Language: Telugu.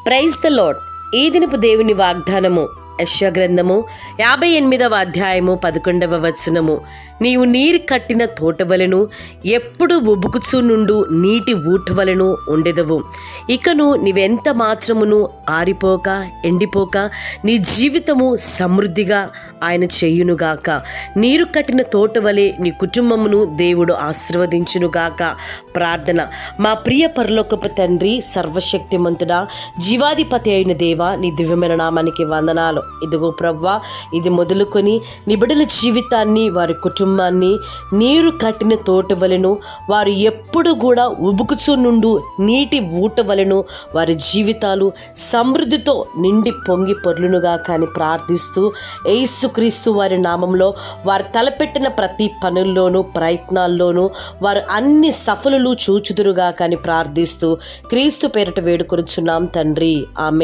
Praise the lord. ఈ దినపు దేవుని వాగ్దానము యెషయా గ్రంథము 58వ అధ్యాయము 11వ వచనము. నీవు నీరు కట్టిన తోటవలెను, ఎప్పుడు ఉబుకుచు నుండు నీటి ఊటవలెను ఉండెదవు. ఇకను నీవెంత మాత్రమును ఆరిపోక ఎండిపోక నీ జీవితము సమృద్ధిగా ఆయన చేయునుగాక. నీరు కట్టిన తోటవలె నీ కుటుంబమును దేవుడు ఆశీర్వదించునుగాక. ప్రార్థన. మా ప్రియ పరలోకపు తండ్రి, సర్వశక్తిమంతుడా, జీవాధిపతి అయిన దేవా, నీ దివ్యమైన నామానికి వందనాలు. ఇదిగో ప్రవ్వా, ఇది మొదలుకొని నీ బిడ్డల జీవితాన్ని, వారి కుటుంబాన్ని నీరు కట్టిన తోట వలెను, వారు ఎప్పుడు కూడా ఉబుకుచు నుండు నీటి ఊట వలెను వారి జీవితాలు సమృద్ధితో నిండి పొంగి పొర్లునుగా కానీ ప్రార్థిస్తూ, యేసుక్రీస్తు వారి నామంలో వారు తలపెట్టిన ప్రతి పనుల్లోనూ ప్రయత్నాల్లోనూ వారు అన్ని సఫలులు చూచుదురుగా కానీ ప్రార్థిస్తూ క్రీస్తు పేరిట వేడుకొనుచున్నాం తండ్రి. ఆమె.